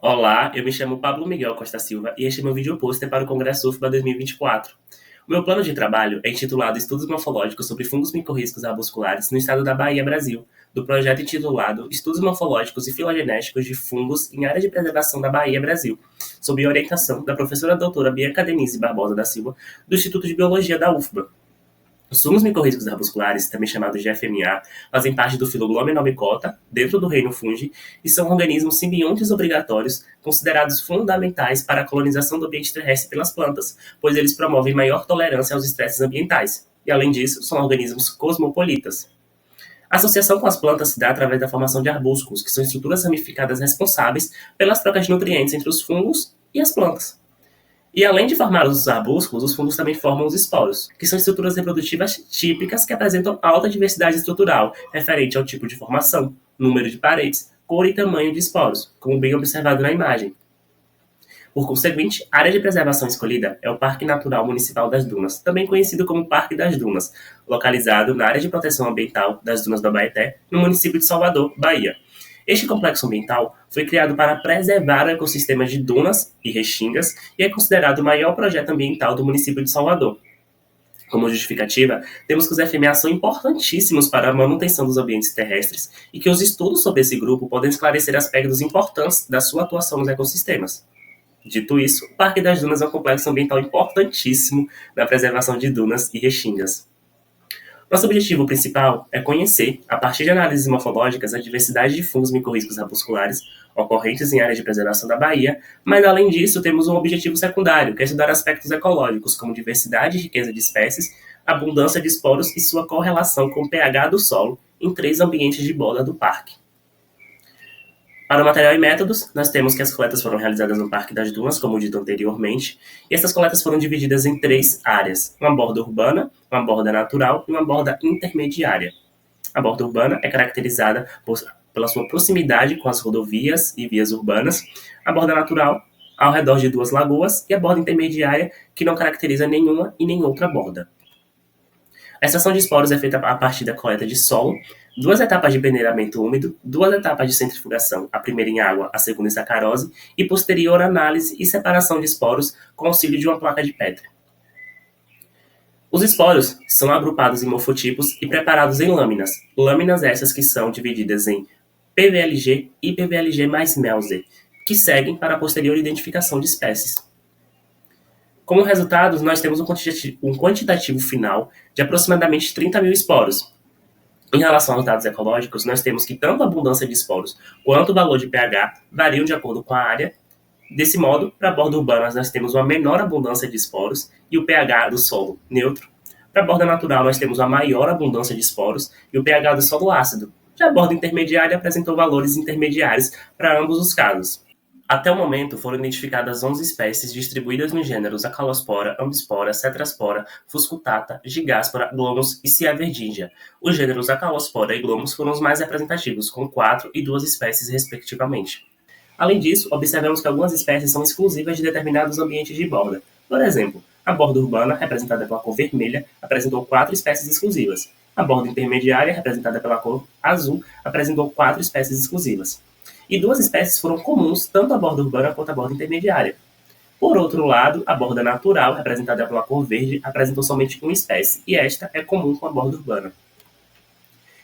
Olá, eu me chamo Pablo Miguel Costa Silva e este é meu vídeo pôster para o Congresso UFBA 2024. O meu plano de trabalho é intitulado Estudos Morfológicos sobre Fungos Micorrízicos Arbusculares no estado da Bahia, Brasil, do projeto intitulado Estudos Morfológicos e Filogenéticos de Fungos em Área de Preservação da Bahia, Brasil, sob orientação da professora doutora Bianca Denise Barbosa da Silva, do Instituto de Biologia da UFBA. Os fungos micorrízicos arbusculares, também chamados de FMA, fazem parte do filo Glomenomycota, dentro do reino Fungi, e são organismos simbiontes obrigatórios considerados fundamentais para a colonização do ambiente terrestre pelas plantas, pois eles promovem maior tolerância aos estresses ambientais. E, além disso, são organismos cosmopolitas. A associação com as plantas se dá através da formação de arbúsculos, que são estruturas ramificadas responsáveis pelas trocas de nutrientes entre os fungos e as plantas. E além de formar os arbúsculos, os fungos também formam os esporos, que são estruturas reprodutivas típicas que apresentam alta diversidade estrutural, referente ao tipo de formação, número de paredes, cor e tamanho de esporos, como bem observado na imagem. Por conseguinte, a área de preservação escolhida é o Parque Natural Municipal das Dunas, também conhecido como Parque das Dunas, localizado na área de proteção ambiental das Dunas do Abaeté, no município de Salvador, Bahia. Este complexo ambiental foi criado para preservar o ecossistema de dunas e restingas e é considerado o maior projeto ambiental do município de Salvador. Como justificativa, temos que os FMA são importantíssimos para a manutenção dos ambientes terrestres e que os estudos sobre esse grupo podem esclarecer aspectos importantes da sua atuação nos ecossistemas. Dito isso, o Parque das Dunas é um complexo ambiental importantíssimo na preservação de dunas e restingas. Nosso objetivo principal é conhecer, a partir de análises morfológicas, a diversidade de fungos micorrízicos arbusculares ocorrentes em áreas de preservação da Bahia, mas além disso temos um objetivo secundário, que é estudar aspectos ecológicos, como diversidade e riqueza de espécies, abundância de esporos e sua correlação com o pH do solo em 3 ambientes de borda do parque. Para o material e métodos, nós temos que as coletas foram realizadas no Parque das Dunas, como dito anteriormente, e essas coletas foram divididas em 3 áreas, uma borda urbana, uma borda natural e uma borda intermediária. A borda urbana é caracterizada pela sua proximidade com as rodovias e vias urbanas, a borda natural ao redor de 2 lagoas e a borda intermediária que não caracteriza nenhuma e nem outra borda. A extração de esporos é feita a partir da coleta de solo, 2 etapas de peneiramento úmido, 2 etapas de centrifugação, a primeira em água, a segunda em sacarose, e posterior análise e separação de esporos com auxílio de uma placa de Petri. Os esporos são agrupados em morfotipos e preparados em lâminas, lâminas essas que são divididas em PVLG e PVLG mais Melzer, que seguem para a posterior identificação de espécies. Como resultados, nós temos um quantitativo final de aproximadamente 30 mil esporos. Em relação aos dados ecológicos, nós temos que tanto a abundância de esporos quanto o valor de pH variam de acordo com a área. Desse modo, para a borda urbana, nós temos uma menor abundância de esporos e o pH do solo neutro. Para a borda natural, nós temos uma maior abundância de esporos e o pH do solo ácido. Já a borda intermediária apresentou valores intermediários para ambos os casos. Até o momento, foram identificadas 11 espécies distribuídas nos gêneros Acalospora, Ambispora, Cetraspora, Fuscutata, Gigáspora, Glomus e Ciaverdigia. Os gêneros Acalospora e Glomus foram os mais representativos, com 4 e 2 espécies respectivamente. Além disso, observamos que algumas espécies são exclusivas de determinados ambientes de borda. Por exemplo, a borda urbana, representada pela cor vermelha, apresentou 4 espécies exclusivas. A borda intermediária, representada pela cor azul, apresentou 4 espécies exclusivas. E 2 espécies foram comuns tanto à borda urbana quanto à borda intermediária. Por outro lado, a borda natural, representada pela cor verde, apresentou somente uma espécie, e esta é comum com a borda urbana.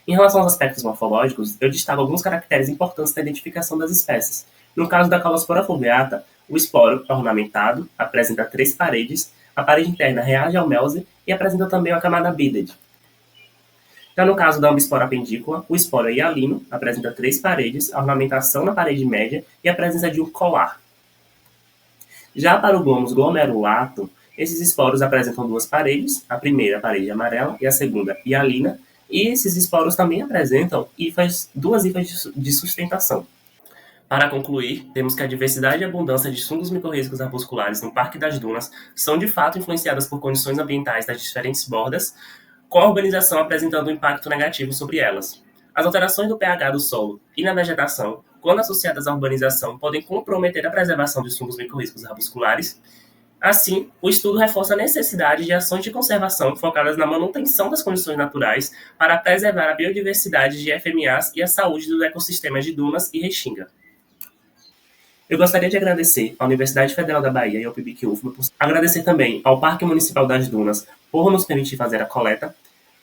Em relação aos aspectos morfológicos, eu destaco alguns caracteres importantes na identificação das espécies. No caso da Calospora fulveata, o esporo é ornamentado, apresenta 3 paredes, a parede interna reage ao Melzer e apresenta também uma camada bidded. Já no caso da Ambispora pendícula, o esporo é hialino, apresenta 3 paredes, a ornamentação na parede média e a presença de um colar. Já para o Glomus glomerulato, esses esporos apresentam 2 paredes, a primeira parede amarela e a segunda hialina, e esses esporos também apresentam 2 hifas de sustentação. Para concluir, temos que a diversidade e abundância de fungos micorrízicos arbusculares no Parque das Dunas são de fato influenciadas por condições ambientais das diferentes bordas, com a urbanização apresentando um impacto negativo sobre elas. As alterações do pH do solo e na vegetação, quando associadas à urbanização, podem comprometer a preservação dos fungos micorrízicos arbusculares. Assim, o estudo reforça a necessidade de ações de conservação focadas na manutenção das condições naturais para preservar a biodiversidade de FMAs e a saúde dos ecossistemas de dunas e restinga. Eu gostaria de agradecer à Universidade Federal da Bahia e ao PIBIC UFBA, agradecer também ao Parque Municipal das Dunas por nos permitir fazer a coleta,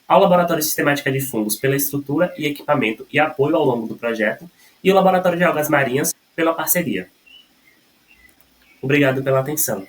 ao Laboratório de Sistemática de Fungos pela estrutura e equipamento e apoio ao longo do projeto, e o Laboratório de Algas Marinhas pela parceria. Obrigado pela atenção.